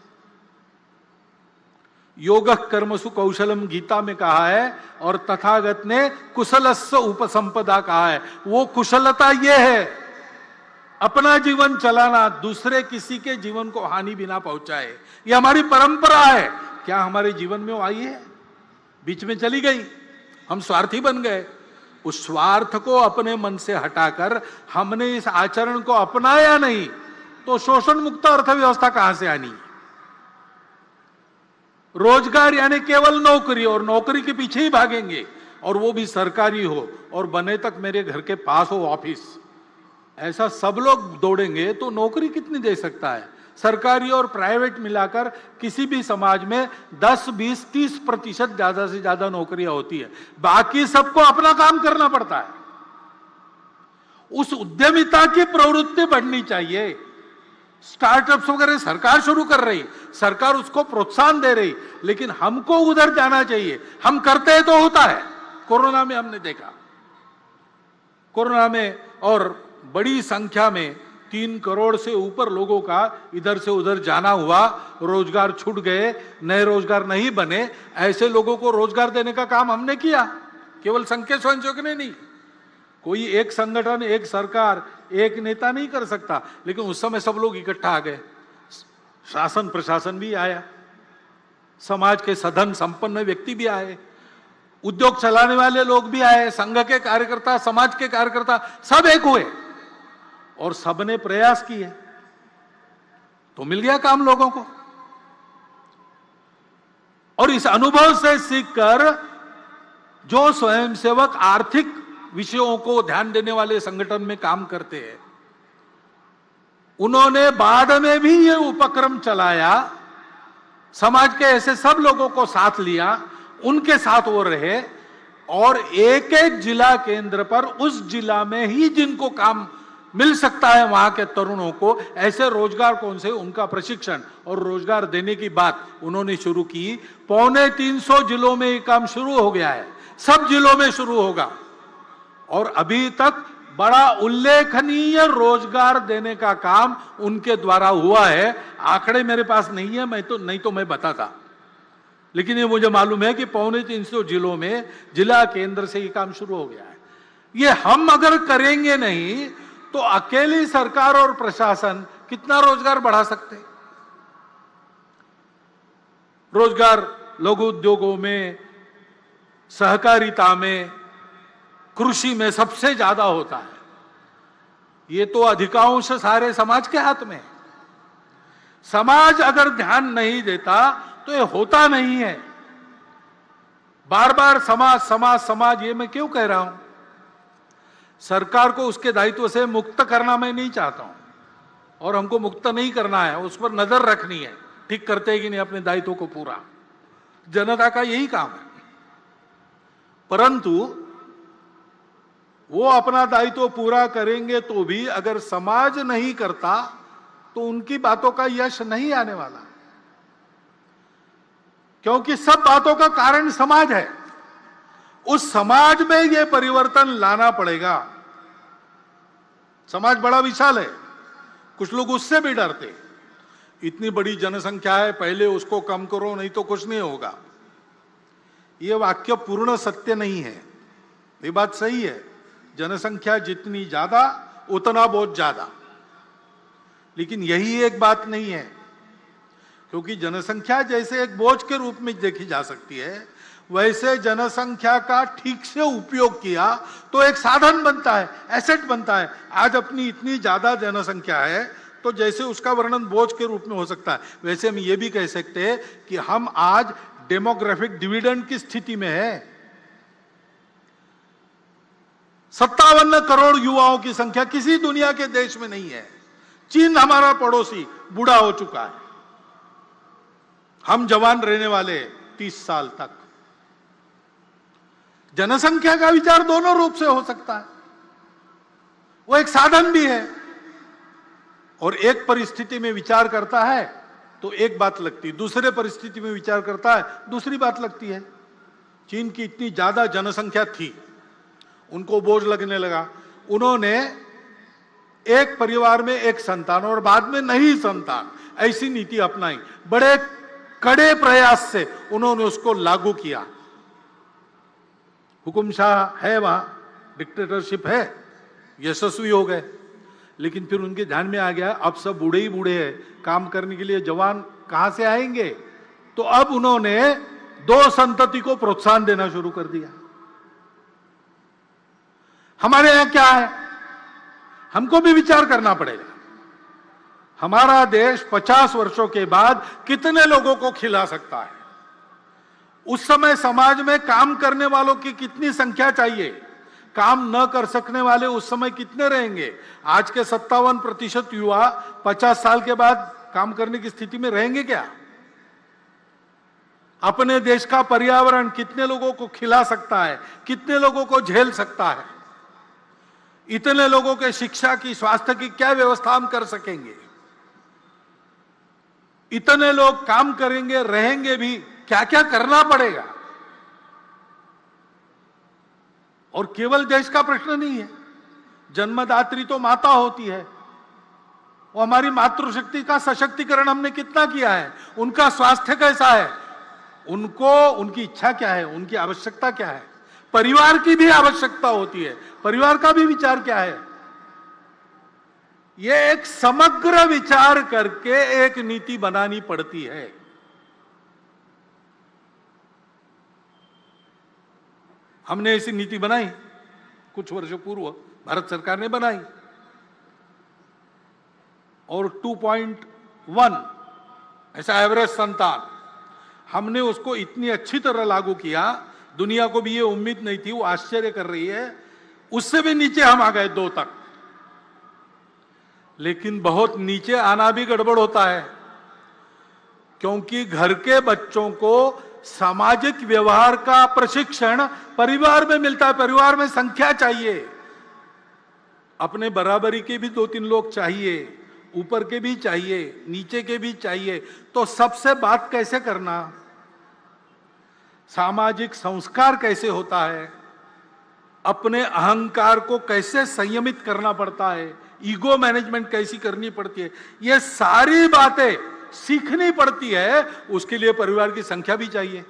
योग कर्मसु कौशलम गीता में कहा है, और तथागत ने कुशलस्य उपसंपदा कहा है। वो कुशलता ये है, अपना जीवन चलाना, दूसरे किसी के जीवन को हानि बिना पहुंचाए। ये हमारी परंपरा है। क्या हमारे जीवन में वो आई है? बीच में चली गई, हम स्वार्थी बन गए। उस स्वार्थ को अपने मन से हटाकर हमने इस आचरण को अपनाया नहीं, तो शोषण मुक्त अर्थव्यवस्था कहां से आनी? रोजगार यानी केवल नौकरी, और नौकरी के पीछे ही भागेंगे, और वो भी सरकारी हो, और बने तक मेरे घर के पास हो ऑफिस। ऐसा सब लोग दौड़ेंगे तो नौकरी कितनी दे सकता है? सरकारी और प्राइवेट मिलाकर किसी भी समाज में 10, 20, 30% ज्यादा से ज्यादा नौकरियां होती है, बाकी सबको अपना काम करना पड़ता है। उस उद्यमिता की प्रवृत्ति बढ़नी चाहिए। स्टार्टअप्स वगैरह सरकार शुरू कर रही, सरकार उसको प्रोत्साहन दे रही, लेकिन हमको उधर जाना चाहिए। हम करते हैं तो होता है। कोरोना में हमने देखा, कोरोना में और बड़ी संख्या में 3 करोड़ से ऊपर लोगों का इधर से उधर जाना हुआ, रोजगार छूट गए, नए रोजगार नहीं बने। ऐसे लोगों को रोजगार देने का काम हमने किया, केवल संघ के स्वयंसेवक ने नहीं। कोई एक संगठन, एक सरकार, एक नेता नहीं कर सकता, लेकिन उस समय सब लोग इकट्ठा आ गए। शासन प्रशासन भी आया, समाज के सधन संपन्न व्यक्ति भी आए, उद्योग चलाने वाले लोग भी आए, संघ के कार्यकर्ता, समाज के कार्यकर्ता, सब एक हुए और सबने प्रयास किए। तो मिल गया काम लोगों को। और इस अनुभव से सीखकर जो स्वयंसेवक आर्थिक विषयों को ध्यान देने वाले संगठन में काम करते हैं, उन्होंने बाद में भी ये उपक्रम चलाया, समाज के ऐसे सब लोगों को साथ लिया, उनके साथ वो रहे, और एक एक जिला केंद्र पर उस जिला में ही जिनको काम मिल सकता है वहां के तरुणों को ऐसे रोजगार कौन से, उनका प्रशिक्षण और रोजगार देने की बात उन्होंने शुरू की। 350 जिलों में ये काम शुरू हो गया है, सब जिलों में शुरू होगा, और अभी तक बड़ा उल्लेखनीय रोजगार देने का काम उनके द्वारा हुआ है। आंकड़े मेरे पास नहीं है, नहीं तो मैं बताता, लेकिन ये मुझे मालूम है कि 350 जिलों में जिला केंद्र से ये काम शुरू हो गया है। ये हम अगर करेंगे नहीं तो अकेली सरकार और प्रशासन कितना रोजगार बढ़ा सकते? रोजगार लघु उद्योगों में, सहकारिता में, कृषि में सबसे ज्यादा होता है। ये तो अधिकांश सारे समाज के हाथ में है। समाज अगर ध्यान नहीं देता तो ये होता नहीं है। बार बार समाज समाज समाज, ये मैं क्यों कह रहा हूं? सरकार को उसके दायित्व से मुक्त करना मैं नहीं चाहता हूं, और हमको मुक्त नहीं करना है, उस पर नजर रखनी है, ठीक करते हैं कि नहीं अपने दायित्व को पूरा। जनता का यही काम है। परंतु वो अपना दायित्व पूरा करेंगे तो भी अगर समाज नहीं करता तो उनकी बातों का यश नहीं आने वाला, क्योंकि सब बातों का कारण समाज है। उस समाज में यह परिवर्तन लाना पड़ेगा। समाज बड़ा विशाल है, कुछ लोग उससे भी डरते, इतनी बड़ी जनसंख्या है, पहले उसको कम करो नहीं तो कुछ नहीं होगा। यह वाक्य पूर्ण सत्य नहीं है। ये बात सही है, जनसंख्या जितनी ज्यादा उतना बहुत ज्यादा, लेकिन यही एक बात नहीं है, क्योंकि जनसंख्या जैसे एक बोझ के रूप में देखी जा सकती है, वैसे जनसंख्या का ठीक से उपयोग किया तो एक साधन बनता है, एसेट बनता है। आज अपनी इतनी ज्यादा जनसंख्या है तो जैसे उसका वर्णन बोझ के रूप में हो सकता है, वैसे हम ये भी कह सकते हैं कि हम आज डेमोग्राफिक डिविडेंड की स्थिति में है। 57 करोड़ युवाओं की संख्या किसी दुनिया के देश में नहीं है। चीन हमारा पड़ोसी बूढ़ा हो चुका है, हम जवान रहने वाले 30 साल तक। जनसंख्या का विचार दोनों रूप से हो सकता है, वो एक साधन भी है, और एक परिस्थिति में विचार करता है तो एक बात लगती है, दूसरे परिस्थिति में विचार करता है दूसरी बात लगती है। चीन की इतनी ज्यादा जनसंख्या थी, उनको बोझ लगने लगा, उन्होंने एक परिवार में एक संतान और बाद में नहीं संतान, ऐसी नीति अपनाई। बड़े कड़े प्रयास से उन्होंने उसको लागू किया। हुकुमशाह है वहां, डिक्टेटरशिप है, यशस्वी हो गए। लेकिन फिर उनके ध्यान में आ गया अब सब बूढ़े ही बूढ़े हैं, काम करने के लिए जवान कहां से आएंगे? तो अब उन्होंने 2 संतति को प्रोत्साहन देना शुरू कर दिया। हमारे यहां क्या है, हमको भी विचार करना पड़ेगा। हमारा देश 50 वर्षों के बाद कितने लोगों को खिला सकता है? उस समय समाज में काम करने वालों की कितनी संख्या चाहिए? काम न कर सकने वाले उस समय कितने रहेंगे? आज के 57% युवा 50 साल के बाद काम करने की स्थिति में रहेंगे क्या? अपने देश का पर्यावरण कितने लोगों को खिला सकता है, कितने लोगों को झेल सकता है? इतने लोगों के शिक्षा की, स्वास्थ्य की क्या व्यवस्था हम कर सकेंगे? इतने लोग काम करेंगे, रहेंगे भी, क्या क्या करना पड़ेगा? और केवल देश का प्रश्न नहीं है, जन्मदात्री तो माता होती है, वो हमारी मातृशक्ति का सशक्तिकरण हमने कितना किया है, उनका स्वास्थ्य कैसा है, उनको उनकी इच्छा क्या है, उनकी आवश्यकता क्या है, परिवार की भी आवश्यकता होती है, परिवार का भी विचार क्या है। यह एक समग्र विचार करके एक नीति बनानी पड़ती है। हमने ऐसी नीति बनाई, कुछ वर्षों पूर्व भारत सरकार ने बनाई, और 1 ऐसा एवरेज संतान, हमने उसको इतनी अच्छी तरह लागू किया, दुनिया को भी ये उम्मीद नहीं थी, वो आश्चर्य कर रही है। उससे भी नीचे हम आ गए 2 तक। लेकिन बहुत नीचे आना भी गड़बड़ होता है, क्योंकि घर के बच्चों को सामाजिक व्यवहार का प्रशिक्षण परिवार में मिलता है। परिवार में संख्या चाहिए, अपने बराबरी के भी 2-3 लोग चाहिए, ऊपर के भी चाहिए, नीचे के भी चाहिए। तो सबसे बात कैसे करना, सामाजिक संस्कार कैसे होता है, अपने अहंकार को कैसे संयमित करना पड़ता है, ईगो मैनेजमेंट कैसी करनी पड़ती है, ये सारी बातें सीखनी पड़ती है। उसके लिए परिवार की संख्या भी चाहिए।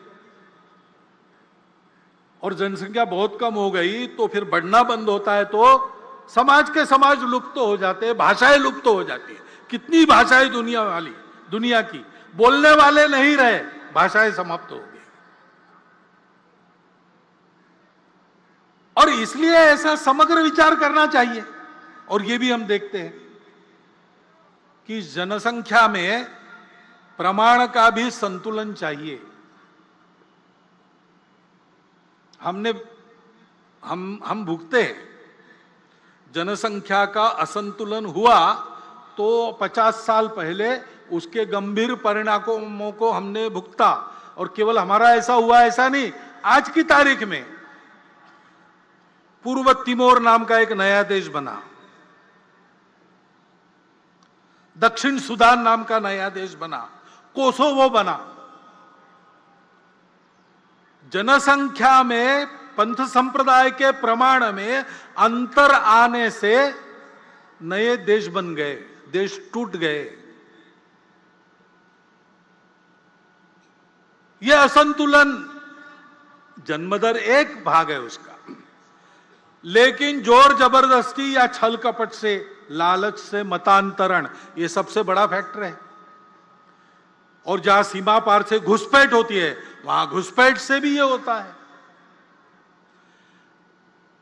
और जनसंख्या बहुत कम हो गई तो फिर बढ़ना बंद होता है, तो समाज के समाज लुप्त हो जाते हैं, भाषाएं लुप्त हो जाती है। कितनी भाषाएं दुनिया की बोलने वाले नहीं रहे, भाषाएं समाप्त हो गई। और इसलिए ऐसा समग्र विचार करना चाहिए। और ये भी हम देखते हैं कि जनसंख्या में प्रमाण का भी संतुलन चाहिए। हम भुगते हैं, जनसंख्या का असंतुलन हुआ तो 50 साल पहले उसके गंभीर परिणामों को हमने भुगता। और केवल हमारा ऐसा हुआ ऐसा नहीं, आज की तारीख में पूर्व तिमोर नाम का एक नया देश बना, दक्षिण सूडान नाम का नया देश बना, कोसोवो बना। जनसंख्या में पंथ संप्रदाय के प्रमाण में अंतर आने से नए देश बन गए, देश टूट गए। यह असंतुलन जन्मदर एक भाग है उसका, लेकिन जोर जबरदस्ती या छल कपट से, लालच से मतांतरण, यह सबसे बड़ा फैक्टर है। और जहां सीमा पार से घुसपैठ होती है, वहां घुसपैठ से भी यह होता है।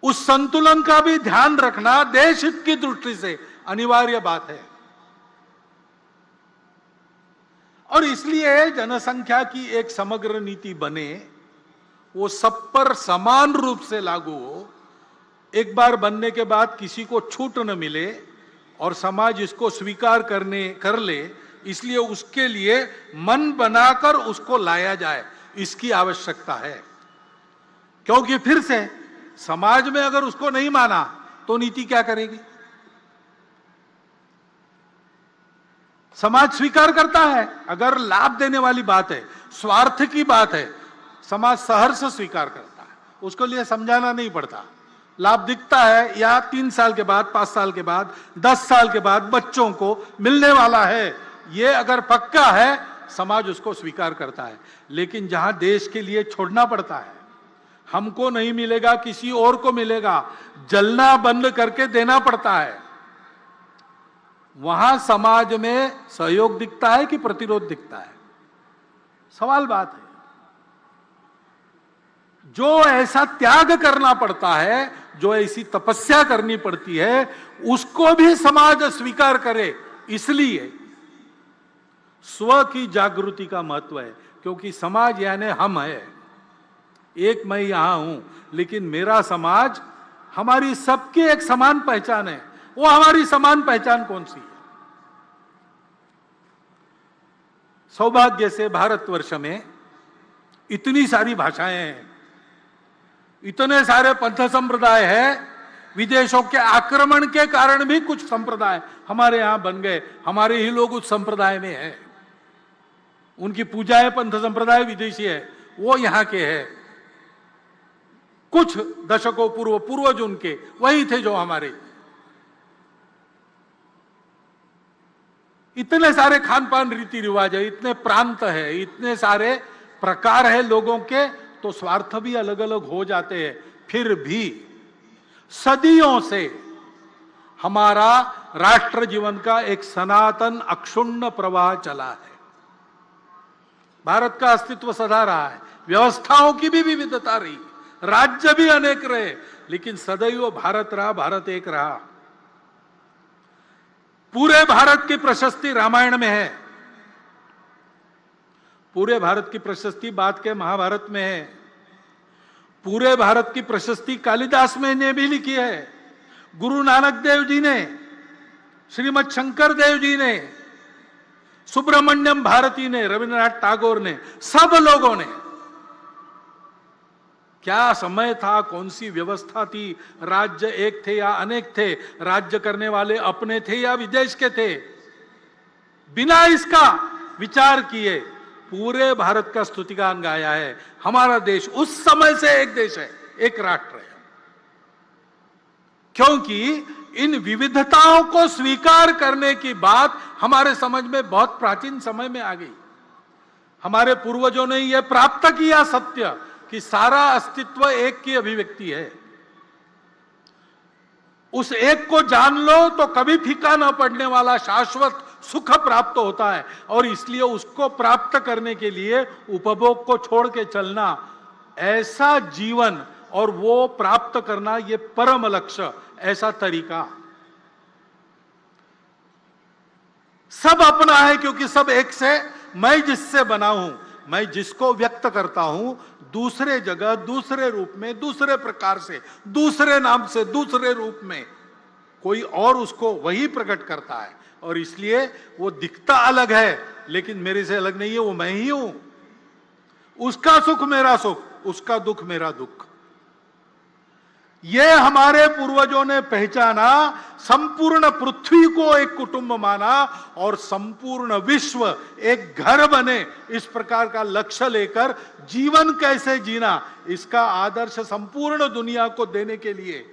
उस संतुलन का भी ध्यान रखना देश हित की दृष्टि से अनिवार्य बात है। और इसलिए जनसंख्या की एक समग्र नीति बने, वो सब पर समान रूप से लागू हो। एक बार बनने के बाद किसी को छूट न मिले और समाज इसको स्वीकार कर ले, इसलिए उसके लिए मन बनाकर उसको लाया जाए, इसकी आवश्यकता है। क्योंकि फिर से समाज में अगर उसको नहीं माना तो नीति क्या करेगी? समाज स्वीकार करता है, अगर लाभ देने वाली बात है, स्वार्थ की बात है, समाज सहर्ष स्वीकार करता है, उसको लिए समझाना नहीं पड़ता। लाभ दिखता है या 3 साल के बाद, 5 साल के बाद, 10 साल के बाद बच्चों को मिलने वाला है, ये अगर पक्का है, समाज उसको स्वीकार करता है। लेकिन जहां देश के लिए छोड़ना पड़ता है, हमको नहीं मिलेगा किसी और को मिलेगा, जलना बंद करके देना पड़ता है, वहां समाज में सहयोग दिखता है कि प्रतिरोध दिखता है? सवाल बात है। जो ऐसा त्याग करना पड़ता है, जो ऐसी तपस्या करनी पड़ती है, उसको भी समाज स्वीकार करे। इसलिए स्व की जागृति का महत्व है, क्योंकि समाज यानी हम है। एक मैं यहां हूं, लेकिन मेरा समाज, हमारी सबकी एक समान पहचान है। वो हमारी समान पहचान कौन सी है? सौभाग्य से भारतवर्ष में इतनी सारी भाषाएं हैं, इतने सारे पंथ संप्रदाय है। विदेशों के आक्रमण के कारण भी कुछ संप्रदाय हमारे यहां बन गए, हमारे ही लोग उस संप्रदाय में हैं। उनकी पूजाएं पंथ संप्रदाय विदेशी है, वो यहां के हैं। कुछ दशकों पूर्वज उनके वही थे जो हमारे। इतने सारे खान पान रीति रिवाज है, इतने प्रांत है, इतने सारे प्रकार है लोगों के, तो स्वार्थ भी अलग अलग हो जाते हैं। फिर भी सदियों से हमारा राष्ट्र जीवन का एक सनातन अक्षुण्ण प्रवाह चला है। भारत का अस्तित्व सदा रहा है, व्यवस्थाओं की भी विविधता रही, राज्य भी अनेक रहे, लेकिन सदैव भारत रहा, भारत एक रहा। पूरे भारत की प्रशस्ति रामायण में है। पूरे भारत की प्रशस्ति बाद के महाभारत में है। पूरे भारत की प्रशस्ति कालिदास में ने भी लिखी है, गुरु नानक देव जी ने, श्रीमद शंकर देव जी ने, सुब्रमण्यम भारती ने, रविन्द्रनाथ टैगोर ने, सब लोगों ने। क्या समय था, कौन सी व्यवस्था थी, राज्य एक थे या अनेक थे, राज्य करने वाले अपने थे या विदेश के थे, बिना इसका विचार किए पूरे भारत का स्तुतिगान गाया है। हमारा देश उस समय से एक देश है, एक राष्ट्र है, क्योंकि इन विविधताओं को स्वीकार करने की बात हमारे समझ में बहुत प्राचीन समय में आ गई। हमारे पूर्वजों ने यह प्राप्त किया सत्य कि सारा अस्तित्व एक की अभिव्यक्ति है। उस एक को जान लो तो कभी फीका न पड़ने वाला शाश्वत सुख प्राप्त होता है, और इसलिए उसको प्राप्त करने के लिए उपभोग को छोड़ के चलना, ऐसा जीवन और वो प्राप्त करना, ये परम लक्ष्य, ऐसा तरीका सब अपना है, क्योंकि सब एक से, मैं जिससे बना हूं, मैं जिसको व्यक्त करता हूं, दूसरे जगह, दूसरे रूप में, दूसरे प्रकार से, दूसरे नाम से, दूसरे रूप में कोई और उसको वही प्रकट करता है, और इसलिए वो दिखता अलग है लेकिन मेरे से अलग नहीं है, वो मैं ही हूं। उसका सुख मेरा सुख, उसका दुख मेरा दुख। ये हमारे पूर्वजों ने पहचाना, संपूर्ण पृथ्वी को एक कुटुंब माना और संपूर्ण विश्व एक घर बने, इस प्रकार का लक्ष्य लेकर जीवन कैसे जीना, इसका आदर्श संपूर्ण दुनिया को देने के लिए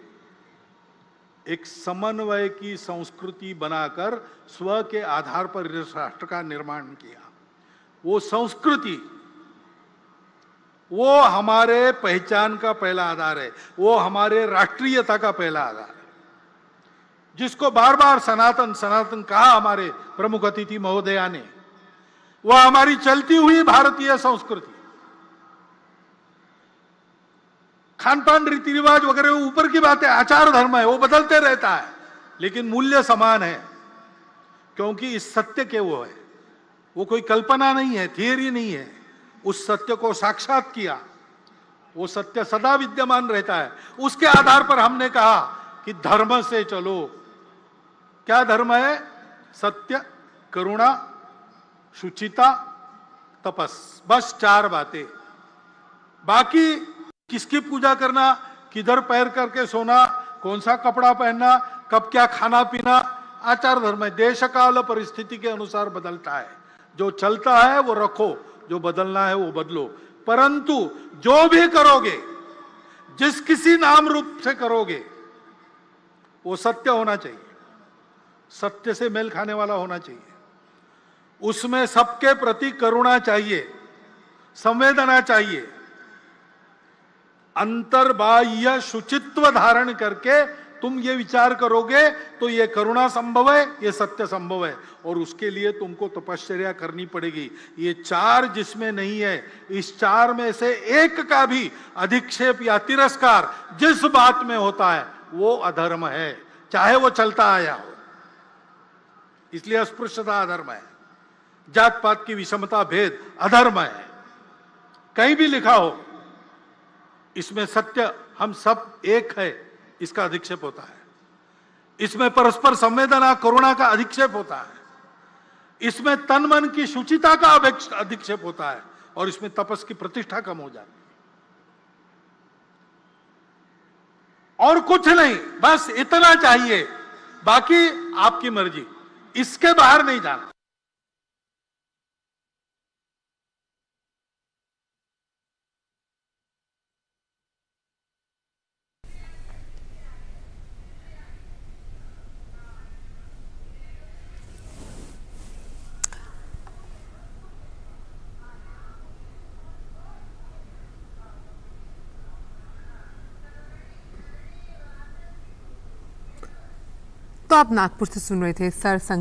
एक समन्वय की संस्कृति बनाकर स्व के आधार पर इस राष्ट्र का निर्माण किया। वो संस्कृति, वो हमारे पहचान का पहला आधार है, वो हमारे राष्ट्रीयता का पहला आधार है, जिसको बार बार सनातन सनातन कहा हमारे प्रमुख अतिथि महोदया ने। वह हमारी चलती हुई भारतीय संस्कृति, खान पान, रीति रिवाज वगैरह ऊपर की बात है, आचार धर्म है, वो बदलते रहता है, लेकिन मूल्य समान है, क्योंकि इस सत्य के वो है, वो कोई कल्पना नहीं है, थियरी नहीं है, उस सत्य को साक्षात किया, वो सत्य सदा विद्यमान रहता है। उसके आधार पर हमने कहा कि धर्म से चलो। क्या धर्म है? सत्य, करुणा, शुचिता, तपस, बस 4 बातें। बाकी किसकी पूजा करना, किधर पैर करके सोना, कौन सा कपड़ा पहनना, कब क्या खाना पीना, आचार धर्म है, देश काल परिस्थिति के अनुसार बदलता है। जो चलता है वो रखो, जो बदलना है वो बदलो, परंतु जो भी करोगे, जिस किसी नाम रूप से करोगे, वो सत्य होना चाहिए, सत्य से मेल खाने वाला होना चाहिए, उसमें सबके प्रति करुणा चाहिए, संवेदना चाहिए, अंतर्बाह्य शुचित्व धारण करके तुम ये विचार करोगे तो ये करुणा संभव है, ये सत्य संभव है, और उसके लिए तुमको तपश्चर्या करनी पड़ेगी। ये 4 जिसमें नहीं है, इस 4 में से एक का भी अधिक्षेप या तिरस्कार जिस बात में होता है वो अधर्म है, चाहे वो चलता आया हो। इसलिए अस्पृश्यता अधर्म है, जात पात की विषमता भेद अधर्म है, कहीं भी लिखा हो। इसमें सत्य हम सब एक है, इसका अधिक्षेप होता है। इसमें परस्पर संवेदना करुणा का अधिक्षेप होता है। इसमें तन मन की शुचिता का अधिक्षेप होता है, और इसमें तपस की प्रतिष्ठा कम हो जाती है। और कुछ नहीं, बस इतना चाहिए, बाकी आपकी मर्जी, इसके बाहर नहीं जाना। तो आप नागपुर से सुन रहे थे सर